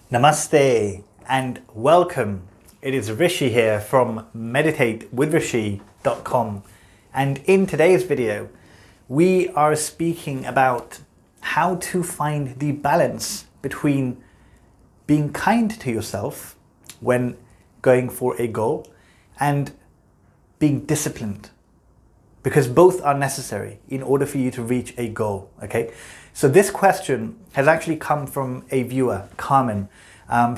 Namaste and welcome. It is Rishi here from meditatewithrishi.com, and in today's video we are speaking about how to find the balance between being kind to yourself when going for a goal and being disciplined, because both are necessary in order for you to reach a goal. Okay, so this question has actually come from a viewer, Carmen.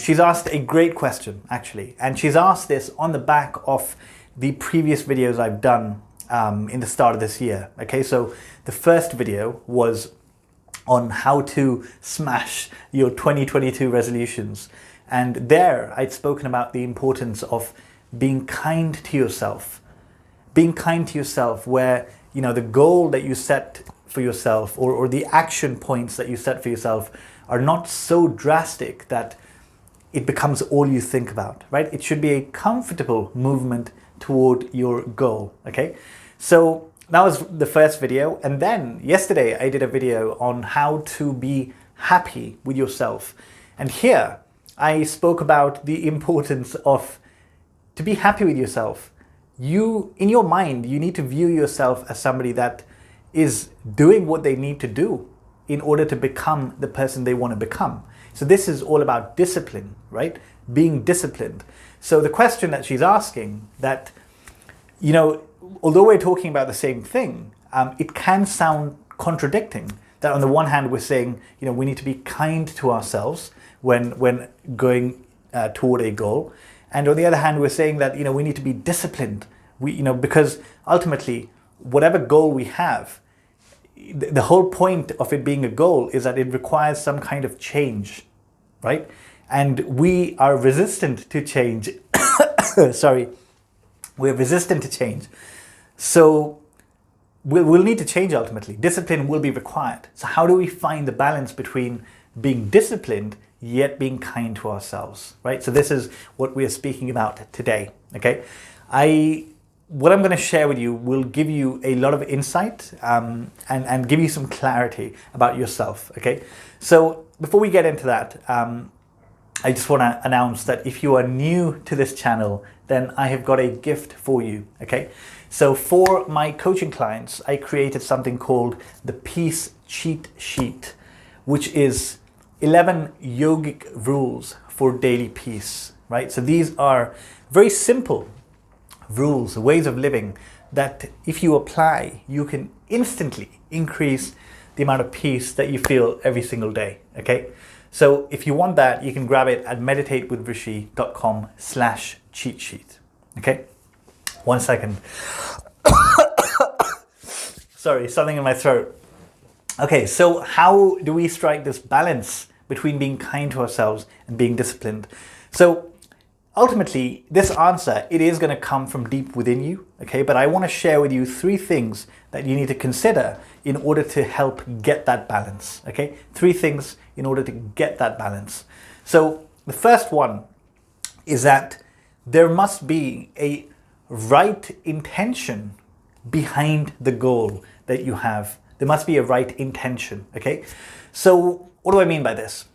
She's asked a great question actually, and she's asked this on the back of the previous videos I've done in the start of this year. Okay, so the first video was on how to smash your 2022 resolutions, and there I'd spoken about the importance of being kind to yourself. Being kind to yourself, where the goal that you set for yourself or the action points that you set for yourself are not so drastic that it becomes all you think about, right? It should be a comfortable movement toward your goal. Okay, so that was the first video, and then yesterday I did a video on how to be happy with yourself, and here I spoke about the importance of to be happy with yourself. You, in your mind, you need to view yourself as somebody that is doing what they need to do in order to become the person they want to become. So this is all about discipline, right? Being disciplined. So the question that she's asking, that, although we're talking about the same thing, it can sound contradicting. That on the one hand, we're saying, we need to be kind to ourselves when going toward a goal. And on the other hand, we're saying that, we need to be disciplined. Because ultimately, whatever goal we have, the whole point of it being a goal is that it requires some kind of change, right? And we are resistant to change. Sorry, we're resistant to change. So we'll need to change ultimately. Discipline will be required. So how do we find the balance between being disciplined yet being kind to ourselves, right? So this is what we're speaking about today. Okay, what I'm going to share with you will give you a lot of insight and give you some clarity about yourself. Okay, so before we get into that, I just want to announce that if you are new to this channel, then I have got a gift for you. Okay, so for my coaching clients, I created something called the Peace Cheat Sheet, which is 11 yogic rules for daily peace, right? So these are very simple rules, ways of living that if you apply, you can instantly increase the amount of peace that you feel every single day. Okay, so if you want that, you can grab it at meditatewithrishi.com/cheat sheet. Okay, one second. Sorry, something in my throat. Okay, so how do we strike this balance between being kind to ourselves and being disciplined? So ultimately, this answer, it is going to come from deep within you, okay? But I want to share with you 3 things that you need to consider in order to help get that balance, okay? 3 things in order to get that balance. So the first one is that there must be a right intention behind the goal that you have. There must be a right intention, okay? So what do I mean by this?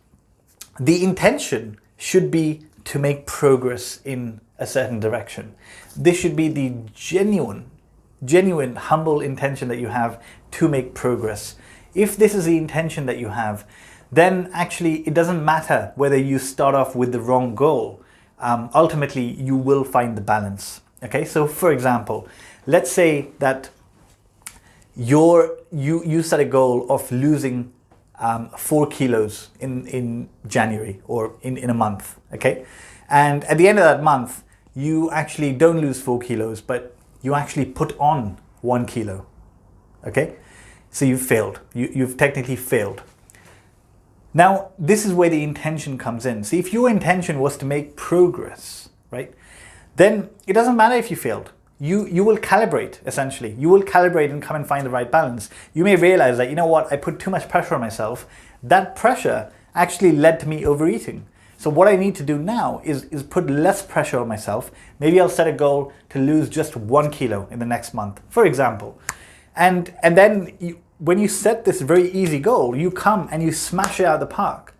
The intention should be to make progress in a certain direction. This should be the genuine, humble intention that you have to make progress. If this is the intention that you have, then actually it doesn't matter whether you start off with the wrong goal. Ultimately, you will find the balance, okay? So for example, let's say that you set a goal of losing 4 kilos in January or in a month, okay? And at the end of that month, you actually don't lose 4 kilos, but you actually put on 1 kilo, okay? So you've failed. You've technically failed. Now, this is where the intention comes in. See, if your intention was to make progress, right, then it doesn't matter if you failed. You will calibrate, essentially. You will calibrate and come and find the right balance. You may realize that, I put too much pressure on myself. That pressure actually led to me overeating. So what I need to do now is put less pressure on myself. Maybe I'll set a goal to lose just 1 kilo in the next month, for example. And then when you set this very easy goal, you come and you smash it out of the park.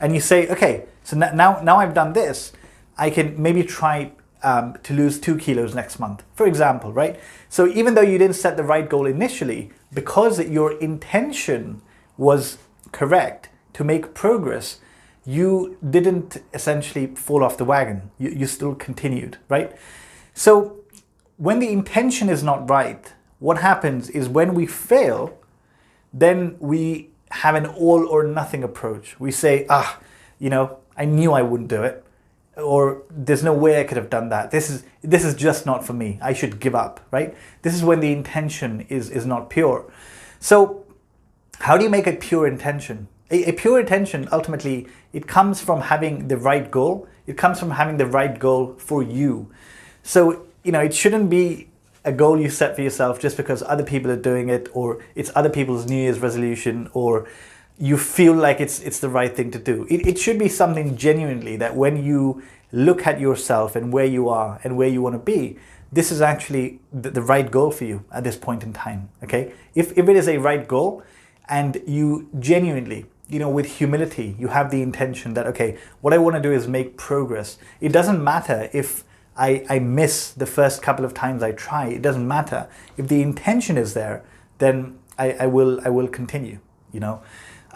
and you say, okay, so now I've done this, I can maybe try to lose 2 kilos next month, for example, right? So even though you didn't set the right goal initially, because your intention was correct to make progress, you didn't essentially fall off the wagon. You still continued, right? So when the intention is not right, what happens is when we fail, then we have an all or nothing approach. We say, I knew I wouldn't do it, or there's no way I could have done that. This is just not for me. I should give up, right? This is when the intention is not pure. So how do you make a pure intention? A pure intention, ultimately, it comes from having the right goal. It comes from having the right goal for you. So, it shouldn't be a goal you set for yourself just because other people are doing it, or it's other people's New Year's resolution, or you feel like it's the right thing to do. It should be something genuinely that when you look at yourself and where you are and where you want to be, this is actually the right goal for you at this point in time, okay? If it is a right goal and you genuinely, with humility, you have the intention that, okay, what I want to do is make progress. It doesn't matter if I miss the first couple of times I try. It doesn't matter. If the intention is there, then I will continue,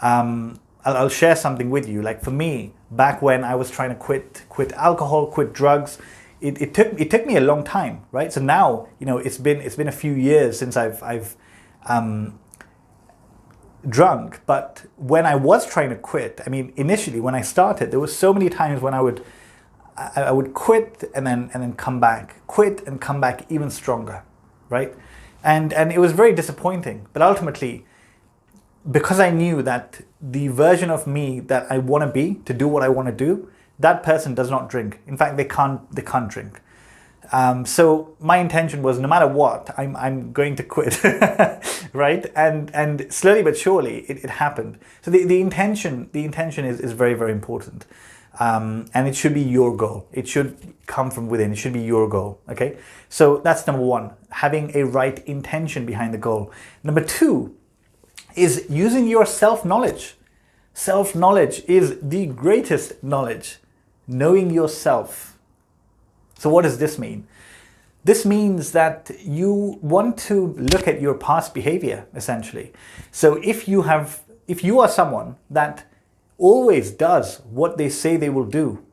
I'll share something with you. Like for me, back when I was trying to quit alcohol, quit drugs, it took me a long time, right? So now, it's been a few years since I've drunk. But when I was trying to quit, initially when I started, there was so many times when I would quit and then come back, quit and come back even stronger, right? And it was very disappointing. But ultimately, because I knew that the version of me that I want to be, to do what I want to do, that person does not drink. In fact, they can't drink. So my intention was, no matter what, I'm going to quit, right? And slowly but surely it happened. So the intention is very, very important. And it should be your goal. It should come from within. It should be your goal. Okay. So that's number one, having a right intention behind the goal. Number two is using your self-knowledge. Self-knowledge is the greatest knowledge. Knowing yourself. So what does this mean? This means that you want to look at your past behavior, essentially. So if you are someone that always does what they say they will do,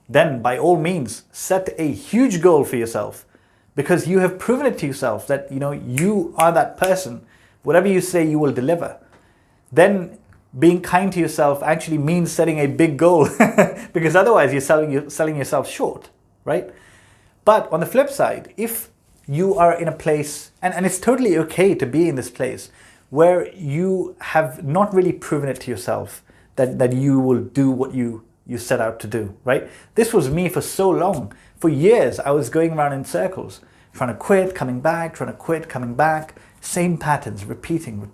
then by all means set a huge goal for yourself, because you have proven it to yourself that you are that person. Whatever you say, you will deliver. Then being kind to yourself actually means setting a big goal because otherwise you're selling yourself short, right? But on the flip side, if you are in a place, and it's totally okay to be in this place where you have not really proven it to yourself that you will do what you set out to do, right? This was me for so long. For years, I was going around in circles, trying to quit, coming back, trying to quit, coming back, same patterns, repeating.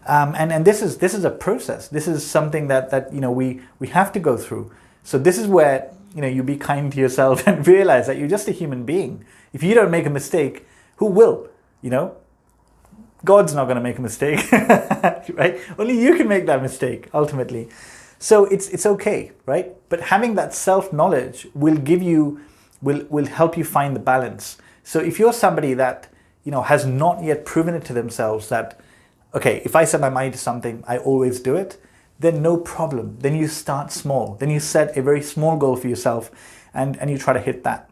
And this is a process. This is something that we have to go through. So this is where you be kind to yourself and realize that you're just a human being. If you don't make a mistake, who will? God's not going to make a mistake, right? Only you can make that mistake ultimately. So it's okay, right? But having that self-knowledge will help you find the balance. So if you're somebody that has not yet proven it to themselves that, okay, if I set my mind to something, I always do it, then no problem. Then you start small. Then you set a very small goal for yourself and you try to hit that.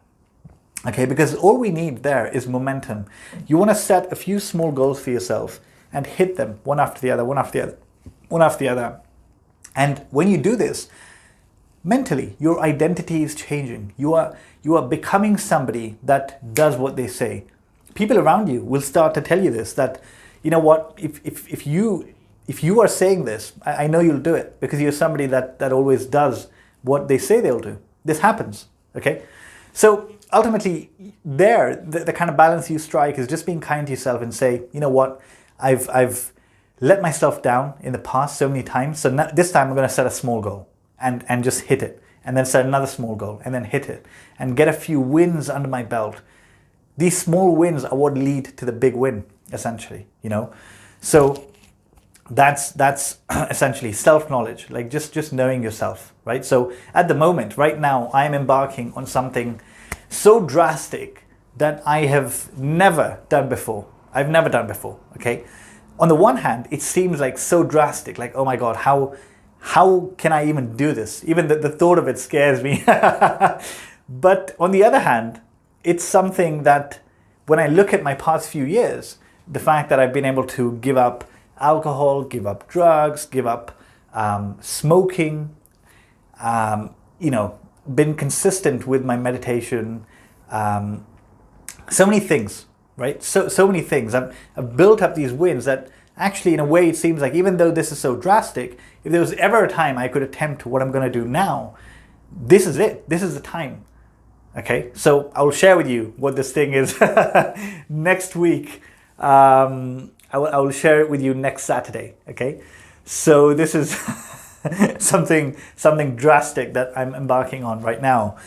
Okay, because all we need there is momentum. You want to set a few small goals for yourself and hit them one after the other, one after the other, one after the other. And when you do this, mentally, your identity is changing. You are becoming somebody that does what they say. People around you will start to tell you this, that, if you are saying this, I know you'll do it because you're somebody that always does what they say they'll do. This happens, okay? So ultimately, the kind of balance you strike is just being kind to yourself and say, I've let myself down in the past so many times, so now, this time I'm going to set a small goal and just hit it, and then set another small goal and then hit it, and get a few wins under my belt. These small wins are what lead to the big win, essentially, So That's essentially self-knowledge, like just knowing yourself, right? So at the moment, right now, I am embarking on something so drastic that I have never done before. I've never done before, okay? On the one hand, it seems like so drastic, like, oh my God, how can I even do this? Even the thought of it scares me. But on the other hand, it's something that when I look at my past few years, the fact that I've been able to give up alcohol, give up drugs, give up smoking, been consistent with my meditation, so many things, right? So many things. I've built up these wins that actually, in a way, it seems like even though this is so drastic, if there was ever a time I could attempt what I'm going to do now, this is it. This is the time. Okay, so I will share with you what this thing is next week. I will share it with you next Saturday. Okay, so this is something drastic that I'm embarking on right now.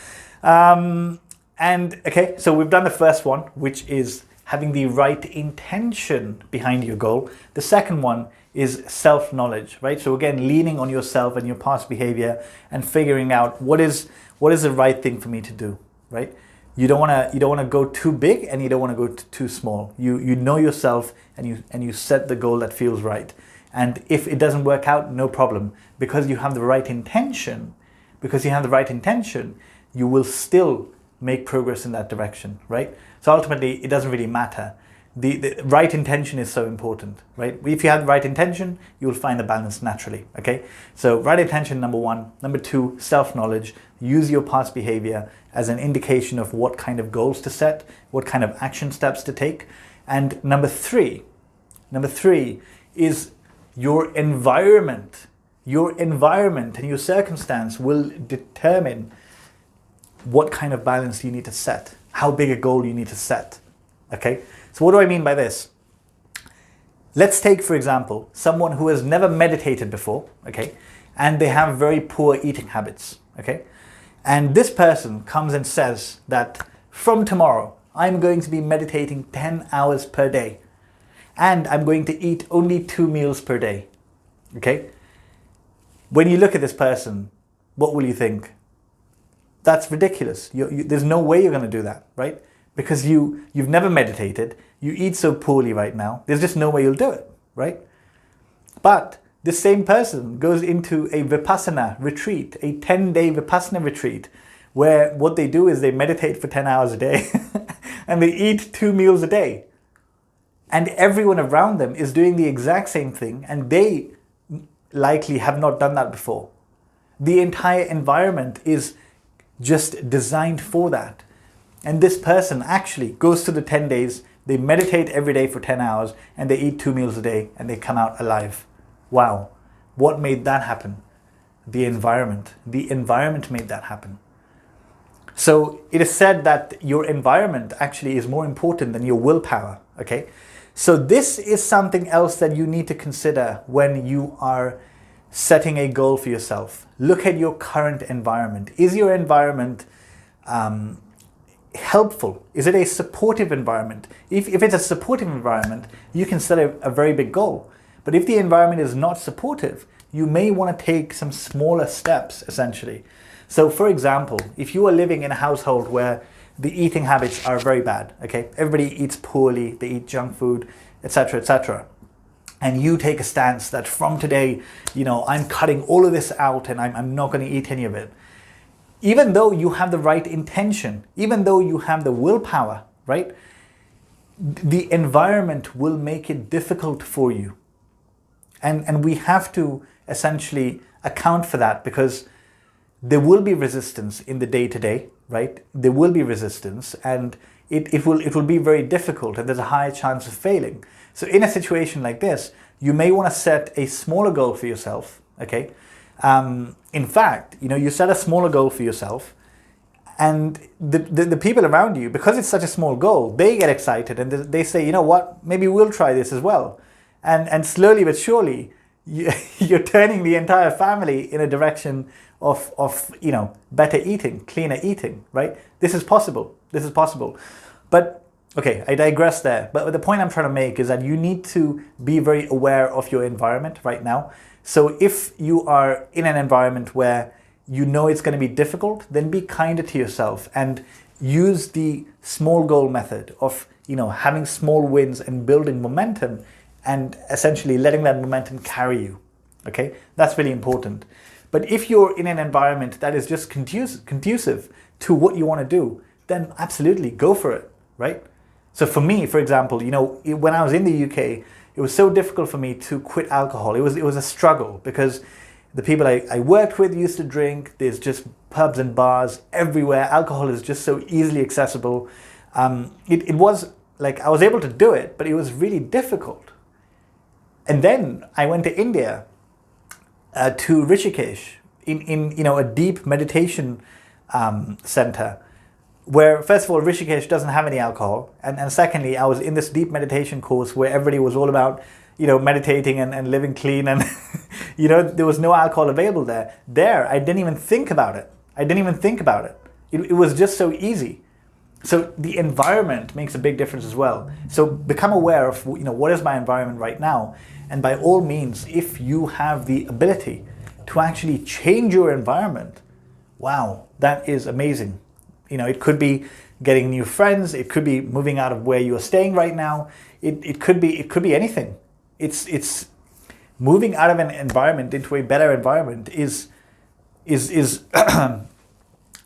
And okay, so we've done the first one, which is having the right intention behind your goal. The second one is self-knowledge, right? So again, leaning on yourself and your past behavior and figuring out what is the right thing for me to do, right? You don't want to go too big and you don't want to go too small. You know yourself and you set the goal that feels right. And if it doesn't work out, no problem, because you have the right intention. Because you have the right intention, you will still make progress in that direction, right? So ultimately, it doesn't really matter. The right intention is so important, right? If you have the right intention, you will find the balance naturally, okay? So right intention, number one. Number two, self-knowledge. Use your past behavior as an indication of what kind of goals to set, what kind of action steps to take. And number three is your environment. Your environment and your circumstance will determine what kind of balance you need to set, how big a goal you need to set, okay? So what do I mean by this? Let's take, for example, someone who has never meditated before, okay? And they have very poor eating habits, okay? And this person comes and says that from tomorrow, I'm going to be meditating 10 hours per day. And I'm going to eat only 2 meals per day, okay? When you look at this person, what will you think? That's ridiculous. There's no way you're going to do that, right? Because you've never meditated, you eat so poorly right now, there's just no way you'll do it, right? But this same person goes into a Vipassana retreat, a 10-day Vipassana retreat, where what they do is they meditate for 10 hours a day and they eat 2 meals a day. And everyone around them is doing the exact same thing, and they likely have not done that before. The entire environment is just designed for that. And this person actually goes to the 10 days, they meditate every day for 10 hours, and they eat 2 meals a day, and they come out alive. Wow. What made that happen? The environment. The environment made that happen. So it is said that your environment actually is more important than your willpower, okay? So this is something else that you need to consider when you are setting a goal for yourself. Look at your current environment. Is your environment helpful? Is it a supportive environment? If it's a supportive environment, you can set a very big goal. But if the environment is not supportive, you may want to take some smaller steps, essentially. So for example, if you are living in a household where the eating habits are very bad, okay? Everybody eats poorly, they eat junk food, etc., etc. And you take a stance that from today, I'm cutting all of this out and I'm not going to eat any of it. Even though you have the right intention, even though you have the willpower, right? The environment will make it difficult for you. And we have to essentially account for that, because there will be resistance in the day-to-day, right? There will be resistance, and it will be very difficult, and there's a high chance of failing. So in a situation like this, you may want to set a smaller goal for yourself, okay? In fact, you set a smaller goal for yourself, and the people around you, because it's such a small goal, they get excited and they say, you know what, maybe we'll try this as well. And slowly but surely, you're turning the entire family in a direction of better eating, cleaner eating, right? This is possible. This is possible. But okay, I digress there. But the point I'm trying to make is that you need to be very aware of your environment right now. So if you are in an environment where you know it's going to be difficult, then be kinder to yourself and use the small goal method of, having small wins and building momentum and essentially letting that momentum carry you. Okay, that's really important. But if you're in an environment that is just conducive to what you want to do, then absolutely go for it, right? So for me, for example, when I was in the UK, it was so difficult for me to quit alcohol. It was a struggle because the people I worked with used to drink. There's just pubs and bars everywhere. Alcohol is just so easily accessible. It was like I was able to do it, but it was really difficult. And then I went to India, to Rishikesh, in a deep meditation center, where first of all Rishikesh doesn't have any alcohol, and secondly I was in this deep meditation course where everybody was all about meditating and living clean, and there was no alcohol available there. I didn't even think about it. It was just so easy. So the environment makes a big difference as well. So become aware of what is my environment right now, and by all means, if you have the ability to actually change your environment, wow, that is amazing. It could be getting new friends, it could be moving out of where you are staying right now, it could be anything. It's moving out of an environment into a better environment is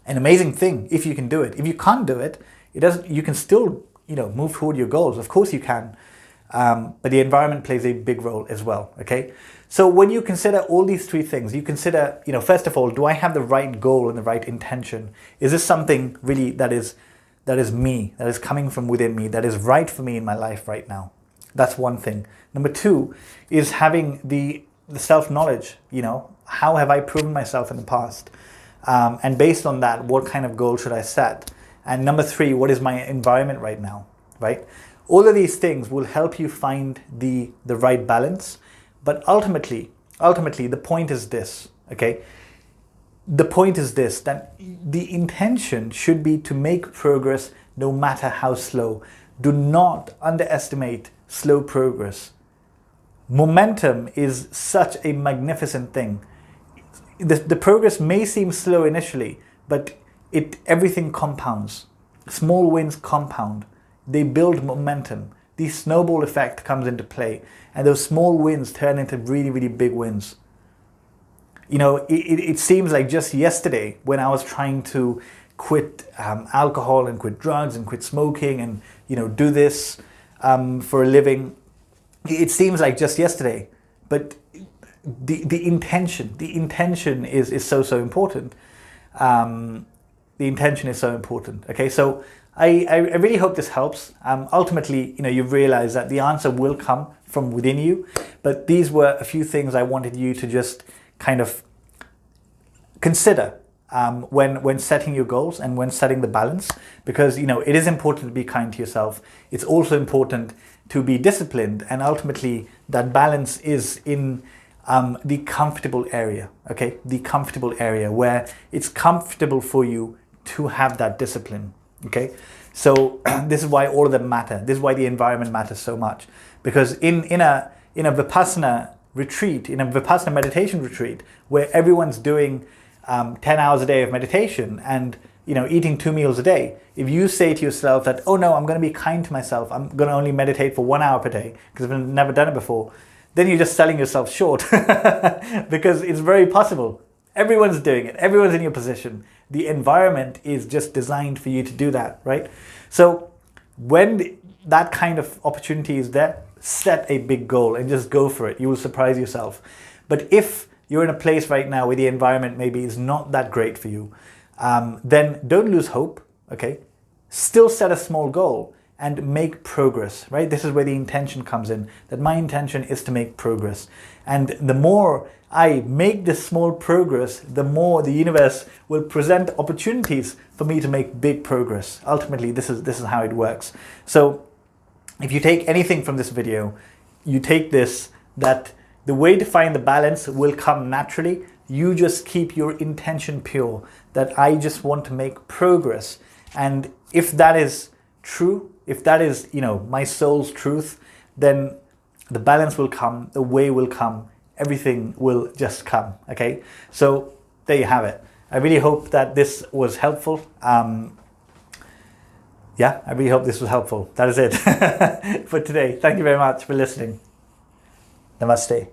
an amazing thing if you can do it. If you can't do it, you can still move toward your goals. Of course you can, but the environment plays a big role as well. Okay, so when you consider all these three things, you consider first of all, do I have the right goal and the right intention? Is this something really that is me, that is coming from within me, that is right for me in my life right now? That's one thing. Number two is having the self-knowledge. How have I proven myself in the past? And based on that, what kind of goal should I set? And number three, what is my environment right now, right? All of these things will help you find the right balance. But ultimately, the point is this, okay? The point is this, that the intention should be to make progress no matter how slow. Do not underestimate slow progress. Momentum is such a magnificent thing. The progress may seem slow initially, but everything compounds. Small wins compound. They build momentum. The snowball effect comes into play, and those small wins turn into really, really big wins. It seems like just yesterday when I was trying to quit alcohol and quit drugs and quit smoking and do this for a living. It seems like just yesterday, but the intention is so important. The intention is so important. Okay, so I really hope this helps. Ultimately, you've realized that the answer will come from within you, but these were a few things I wanted you to just kind of consider when setting your goals and when setting the balance, because it is important to be kind to yourself. It's also important to be disciplined, and ultimately that balance is in the comfortable area. Okay, the comfortable area where it's comfortable for you to have that discipline. Okay, so this is why all of them matter. This is why the environment matters so much, because in a Vipassana retreat, in a Vipassana meditation retreat, where everyone's doing 10 hours a day of meditation and eating 2 meals a day, if you say to yourself that, oh no, I'm going to be kind to myself, I'm going to only meditate for 1 hour per day because I've never done it before, then you're just selling yourself short because it's very possible. Everyone's doing it. Everyone's in your position. The environment is just designed for you to do that, right? So when that kind of opportunity is there, set a big goal and just go for it. You will surprise yourself. But if you're in a place right now where the environment maybe is not that great for you, then don't lose hope, okay? Still set a small goal and make progress, right? This is where the intention comes in, that my intention is to make progress. And the more I make this small progress, the more the universe will present opportunities for me to make big progress. Ultimately, this is how it works. So if you take anything from this video, you take this, that the way to find the balance will come naturally. You just keep your intention pure, that I just want to make progress. And if that is true, if that is, my soul's truth, then the balance will come, the way will come, everything will just come. Okay, so there you have it. I really hope that this was helpful. Yeah, I really hope this was helpful. That is it for today. Thank you very much for listening. Namaste.